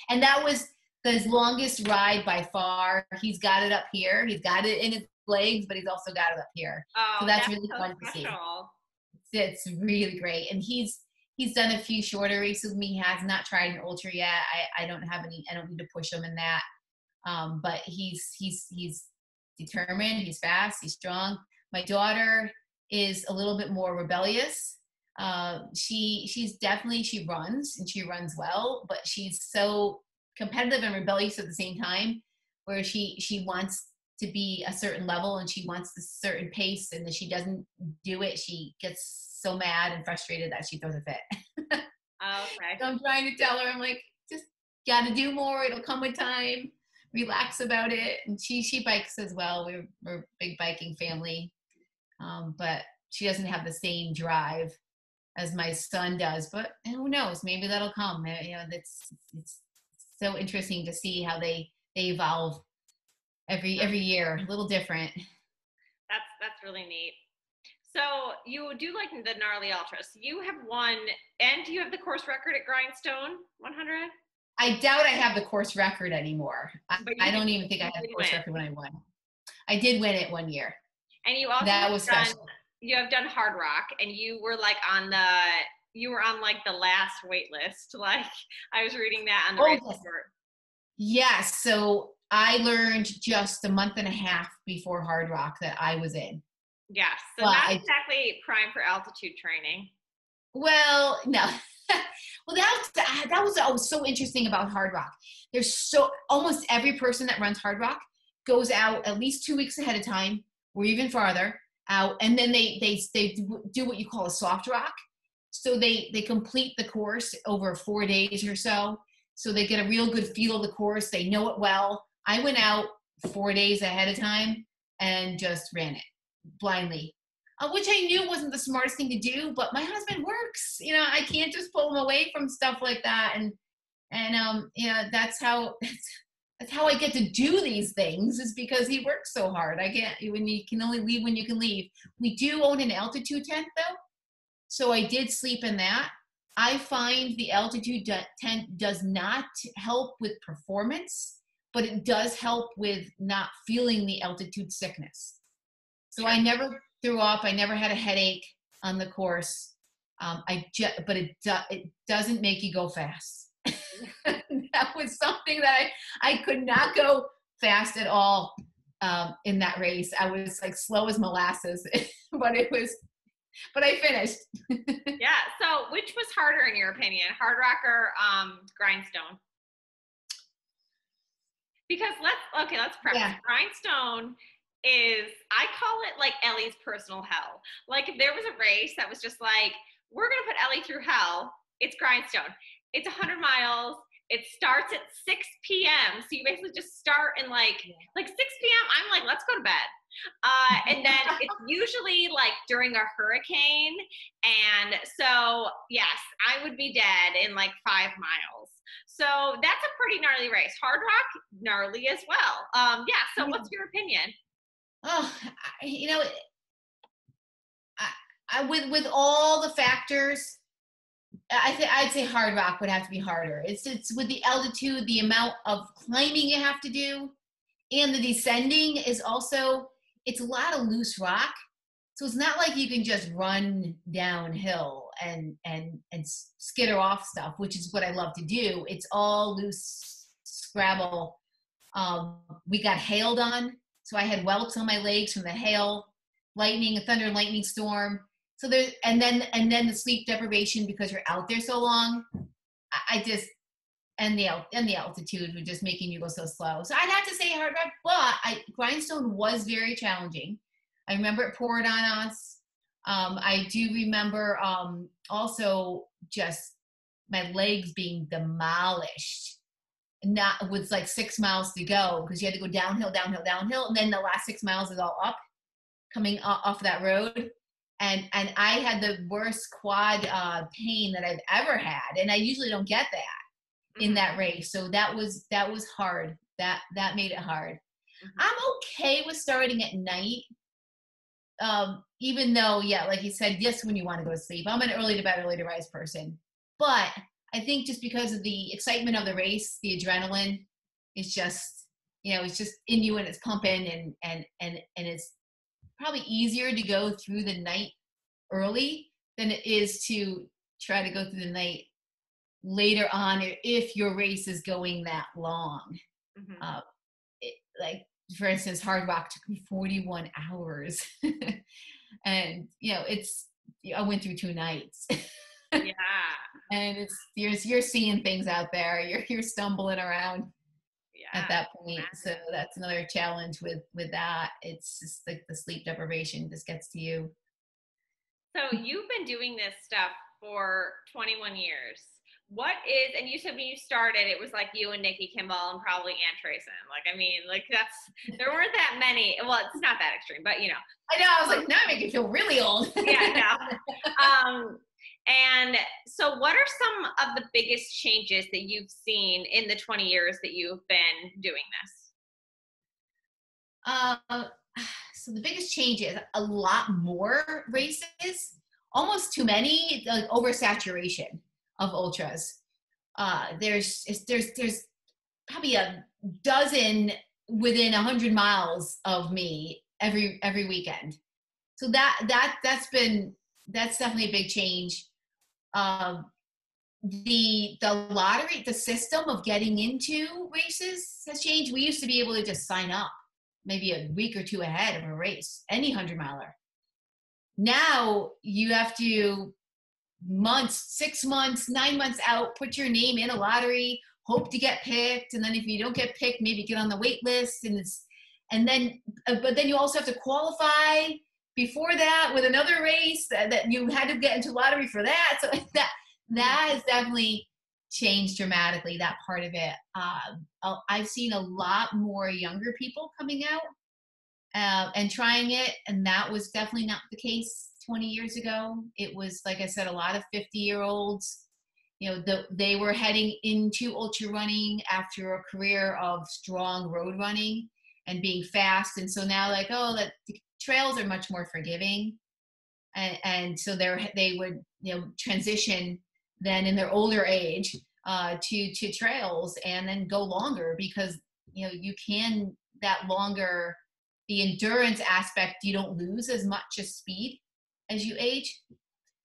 And that was his longest ride by far. He's got it up here. He's got it in his legs, but he's also got it up here. Oh, so that's really so fun special. to see. It's really great. And he's done a few shorter races with me. He has not tried an ultra yet. I don't need to push him in that. But he's determined, he's fast, he's strong. My daughter is a little bit more rebellious. She runs, and she runs well, but she's so competitive and rebellious at the same time, where she wants to be a certain level and she wants a certain pace, and if she doesn't do it, she gets so mad and frustrated that she throws a fit. Okay. So I'm trying to tell her, I'm like, just gotta do more, it'll come with time, relax about it. And she bikes as well. We're a big biking family, but she doesn't have the same drive as my son does, but who knows, maybe that'll come. It's so interesting to see how they evolve every year, a little different. That's really neat. So you do like the gnarly ultras. You have won, and you have the course record at Grindstone 100. I doubt I have the course record anymore. I don't even think I had the course record when I won. I did win it one year. And you also you have done Hard Rock, and you were like on the last wait list. Like I was reading that on the race report. Yes. So I learned just a month and a half before Hard Rock that I was in. Yes. So not exactly prime for altitude training. Well, no. Well, that was so interesting about Hard Rock. There's almost every person that runs Hard Rock goes out at least 2 weeks ahead of time, or even farther out, and then they do what you call a soft rock. So they complete the course over 4 days or so. So they get a real good feel of the course. They know it well. I went out 4 days ahead of time and just ran it blindly, which I knew wasn't the smartest thing to do, but my husband works. I can't just pull him away from stuff like that. And that's how I get to do these things, is because he works so hard. When you can only leave when you can leave. We do own an altitude tent though. So I did sleep in that. I find the altitude tent does not help with performance, but it does help with not feeling the altitude sickness. So I never threw up. I never had a headache on the course. But it doesn't make you go fast. That was something that I could not go fast at all in that race. I was like slow as molasses, but I finished. Yeah. So which was harder in your opinion, Hard Rock or Grindstone? Because let's preface. Yeah. Grindstone is I call it like Ellie's personal hell. Like if there was a race that was just like, we're going to put Ellie through hell, it's Grindstone. It's 100 miles. It starts at 6 p.m. So you basically just start and like 6 p.m. I'm like, let's go to bed. And then it's usually like during a hurricane. And so, yes, I would be dead in like 5 miles. So that's a pretty gnarly race. Hard Rock, gnarly as well. Yeah. So what's your opinion? Oh, with all the factors, I'd say Hard Rock would have to be harder. It's with the altitude, the amount of climbing you have to do, and the descending is also, it's a lot of loose rock. So it's not like you can just run downhill and skitter off stuff, which is what I love to do. It's all loose scrabble. We got hailed on, so I had welts on my legs from the hail, lightning, a thunder and lightning storm. So and then the sleep deprivation because you're out there so long. And the altitude was just making you go so slow. So I'd have to say Hard Rock, but Grindstone was very challenging. I remember it poured on us. I do remember also just my legs being demolished. Not with like 6 miles to go because you had to go downhill, and then the last 6 miles is all up, coming off that road. And I had the worst quad pain that I've ever had, and I usually don't get that in that race. So that was hard. That made it hard. I'm okay with starting at night. Even though, yeah, like you said, yes, when you want to go to sleep. I'm an early to bed, early to rise person. But I think just because of the excitement of the race, the adrenaline is just, it's just in you and it's pumping and it's probably easier to go through the night early than it is to try to go through the night later on if your race is going that long. Like, for instance, Hard Rock took me 41 hours. And, I went through 2 nights. Yeah. And you're seeing things out there. You're stumbling around at that point. So that's another challenge with that. It's just like the sleep deprivation just gets to you. So you've been doing this stuff for 21 years. And you said when you started, it was like you and Nikki Kimball and probably Ann Trayson. There weren't that many. Well, it's not that extreme, but I know, I was like, now I make you feel really old. Yeah, no. And so what are some of the biggest changes that you've seen in the 20 years that you've been doing this? So the biggest change is a lot more races, almost too many, like oversaturation of ultras. There's probably a dozen within 100 miles of me every weekend. So that's definitely a big change. The lottery, the system of getting into races has changed. We used to be able to just sign up maybe a week or 2 ahead of a race, any 100-miler. Now you have to 6 months, 9 months out, put your name in a lottery, hope to get picked, and then if you don't get picked, maybe get on the wait list, but then you also have to qualify before that with another race that you had to get into lottery for that. So that has definitely changed dramatically, that part of it. I've seen a lot more younger people coming out and trying it, and that was definitely not the case 20 years ago. It was, like I said, a lot of 50-year-olds. They were heading into ultra running after a career of strong road running and being fast, and so now the trails are much more forgiving, and so they would transition then in their older age to trails and then go longer because you can that longer. The endurance aspect, you don't lose as much as speed as you age.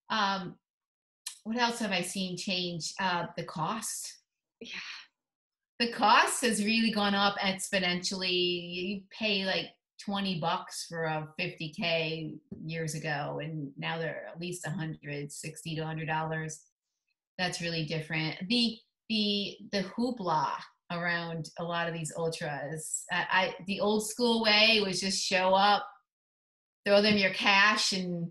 What else have I seen change? The cost. Yeah. The cost has really gone up exponentially. You pay like $20 for a 50K years ago, and now they're at least $160 to $100. That's really different. The hoopla around a lot of these ultras. The old school way was just show up, throw them your cash, and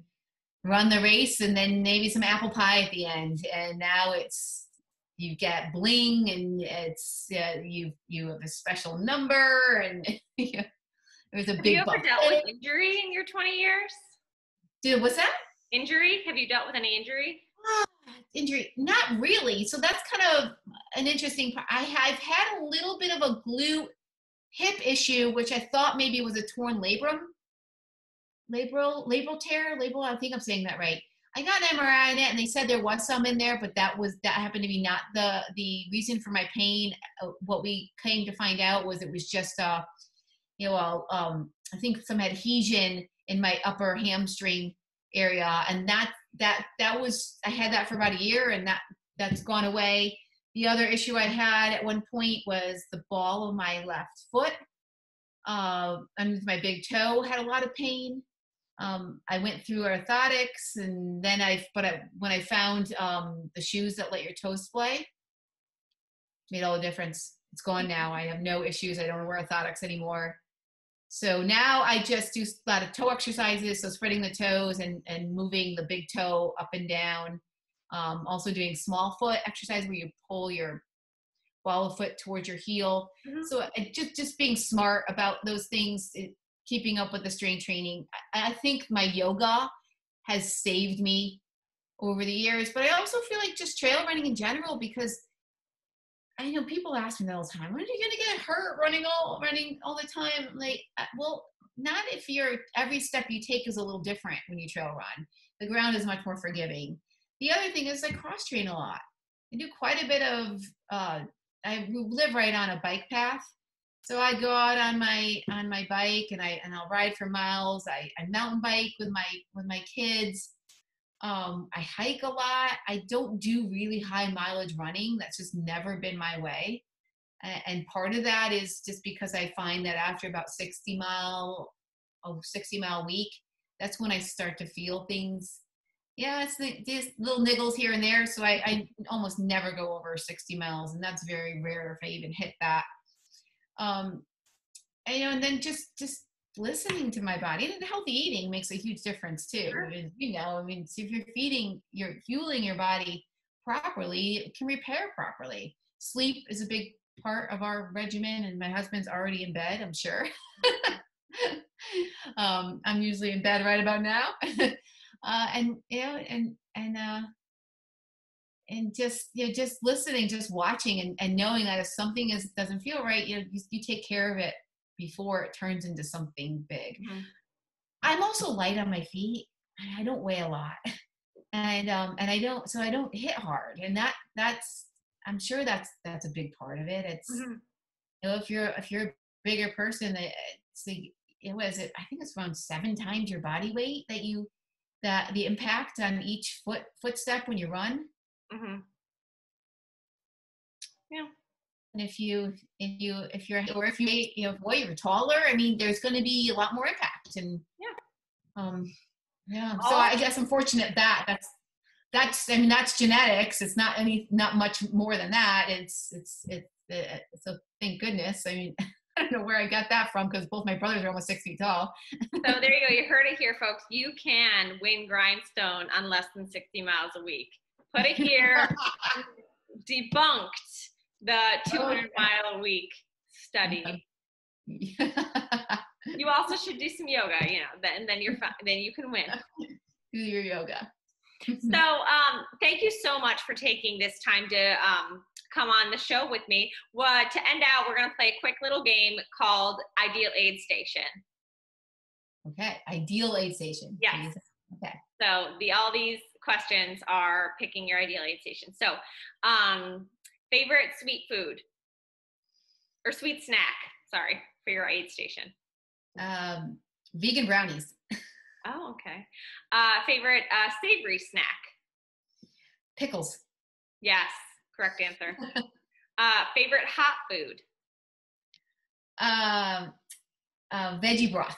run the race, and then maybe some apple pie at the end. And now it's, you get bling, and it's you have a special number, and there's a big Have you ever dealt with injury in your 20 years? Dude, what's that? Injury? Have you dealt with any injury? Injury? Not really. So that's kind of an interesting part. I've had a little bit of a glute hip issue, which I thought maybe was a torn labral tear. I think I'm saying that right. I got an MRI on it, and they said there was some in there, but that happened to be not the reason for my pain. What we came to find out was it was just I think some adhesion in my upper hamstring area, and that was, I had that for about a year, and that's gone away. The other issue I had at one point was the ball of my left foot underneath my big toe had a lot of pain. I went through orthotics, and then when I found the shoes that let your toes splay, made all the difference. It's gone now. I have no issues. I don't wear orthotics anymore. So now I just do a lot of toe exercises, so spreading the toes and moving the big toe up and down. Also doing small foot exercise where you pull your ball of foot towards your heel. Mm-hmm. So just being smart about those things, keeping up with the strength training. I think my yoga has saved me over the years, but I also feel like just trail running in general, because I know people ask me that all the time, when are you going to get hurt running all the time? Like, well, not if every step you take is a little different when you trail run. The ground is much more forgiving. The other thing is I cross train a lot. I do quite a bit of, I live right on a bike path. So I go out on my bike, and I'll ride for miles. I mountain bike with my kids. I hike a lot. I don't do really high mileage running. That's just never been my way. And part of that is just because I find that after about 60 mile week, that's when I start to feel things. Yeah, it's these little niggles here and there. So I almost never go over 60 miles, and that's very rare if I even hit that. And then just listening to my body, and healthy eating makes a huge difference too. Sure. So if you're fueling your body properly, it can repair properly. Sleep is a big part of our regimen, and my husband's already in bed, I'm sure. I'm usually in bed right about now. And just listening, just watching, and knowing that if something doesn't feel right, you take care of it before it turns into something big. Mm-hmm. I'm also light on my feet, and I don't weigh a lot, and I don't hit hard, and that's I'm sure that's a big part of it. It's mm-hmm. If you're a bigger person, it's like, I think it's around 7 times your body weight that the impact on each footstep when you run. Mm-hmm. Yeah. And if you're taller, I mean, there's going to be a lot more impact. And so I guess I'm fortunate that's genetics. It's not much more than that. So thank goodness. I mean, I don't know where I got that from, because both my brothers are almost 6 feet tall. So there you go. You heard it here, folks. You can win Grindstone on less than 60 miles a week. Put it here. Debunked the 200-mile a week study. You also should do some yoga, and then you're fine. Then you can win. Do your yoga. So thank you so much for taking this time to come on the show with me. To end out, we're going to play a quick little game called Ideal Aid Station. Okay, Ideal Aid Station. Yes. Okay. So all these questions are picking your ideal aid station. So favorite sweet food or sweet snack, sorry, for your aid station. Vegan brownies. Oh, okay. Favorite savory snack? Pickles. Yes, correct answer. Favorite hot food? Veggie broth.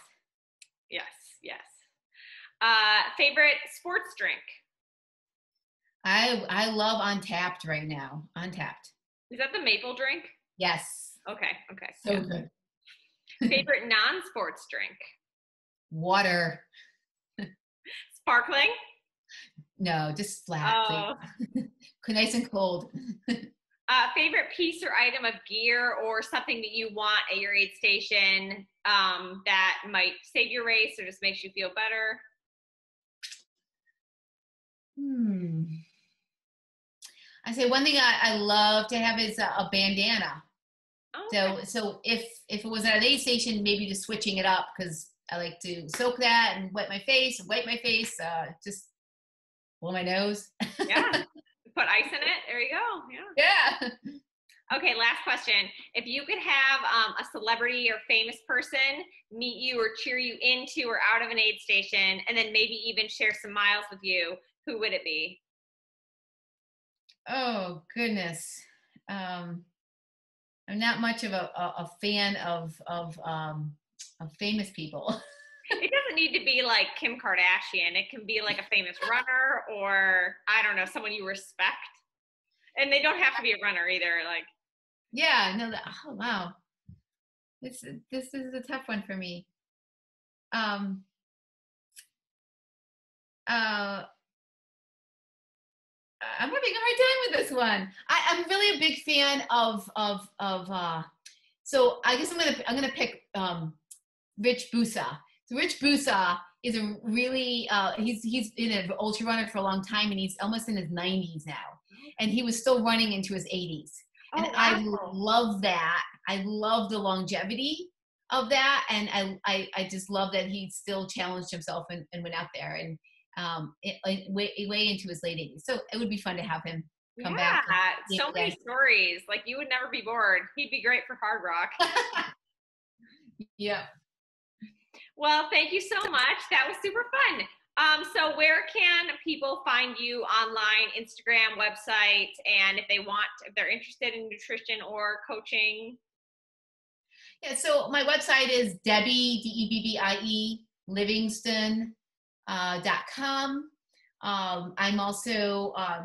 Yes. Favorite sports drink? I love Untapped right now. Untapped. Is that the maple drink? Yes. Okay. Okay. So Yeah. good. Favorite non-sports drink? Water. Sparkling? No, just flat, Oh. please. Nice and cold. Favorite piece or item of gear or something that you want at your aid station that might save your race or just makes you feel better? I say one thing I love to have is a bandana. Okay. So if it was at an aid station, maybe just switching it up because I like to soak that and wipe my face, just blow my nose. Yeah. Put ice in it. There you go. Yeah. Yeah. Okay, last question. If you could have a celebrity or famous person meet you or cheer you into or out of an aid station, and then maybe even share some miles with you, who would it be? Oh goodness. I'm not much of a fan of famous people. It doesn't need to be like Kim Kardashian. It can be like a famous runner or, I don't know, someone you respect. And they don't have to be a runner either. Like, Yeah, no, oh wow. This is a tough one for me. Um uh I'm having a hard time with this one. I'm really a big fan of so I guess I'm gonna pick Rich Busa. So Rich Busa is a really he's been an ultra runner for a long time and he's almost in his 90s now. And he was still running into his 80s. And oh, I wow. love that. I love the longevity of that. And I just love that he still challenged himself and went out there and way into his late 80s. So it would be fun to have him come back. Yeah, so many stories. Like, you would never be bored. He'd be great for Hard Rock. Yeah. Well, thank you so much. That was super fun. So where can people find you online, Instagram, website, and if they're interested in nutrition or coaching? Yeah, so my website is Debbie, Debbie, Livingston, .com. I'm also, I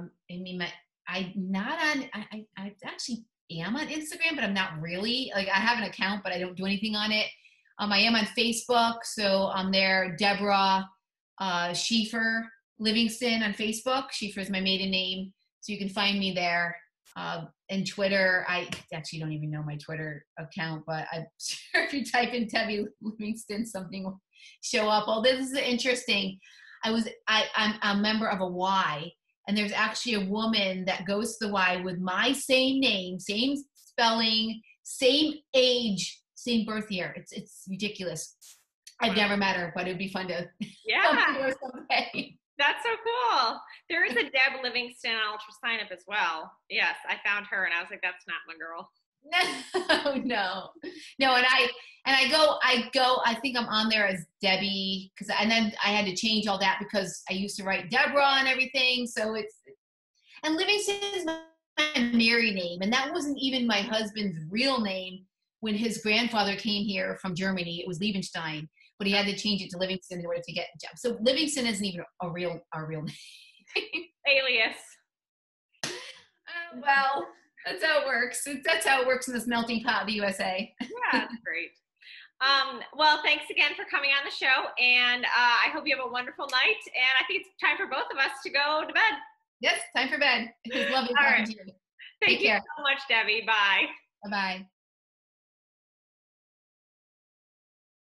actually am on Instagram, but I'm not really. Like, I have an account, but I don't do anything on it. I am on Facebook, so I'm there, Deborah Schieffer Livingston on Facebook. Schieffer is my maiden name, so you can find me there. And Twitter, I actually don't even know my Twitter account, but I'm sure if you type in Debbie Livingston, something will show up. Oh, this is interesting. I'm a member of a Y, and there's actually a woman that goes to the Y with my same name, same spelling, same age, same birth year. It's ridiculous. I've never met her, but it'd be fun to come to her someday. That's so cool. There is a Deb Livingston Ultra sign up as well. Yes, I found her and I was like, that's not my girl. No. And I go, I think I'm on there as Debbie and then I had to change all that because I used to write Deborah and everything. So and Livingston is my married name. And that wasn't even my husband's real name when his grandfather came here from Germany. It was Livingston, but he had to change it to Livingston in order to get a job. So Livingston isn't even a real name. Alias. Well, that's how it works. That's how it works in this melting pot of the USA. Yeah, that's great. Well, thanks again for coming on the show, and I hope you have a wonderful night, and I think it's time for both of us to go to bed. Yes, time for bed. It was lovely talking to you. Thank you so much, Debbie. Bye. Bye-bye.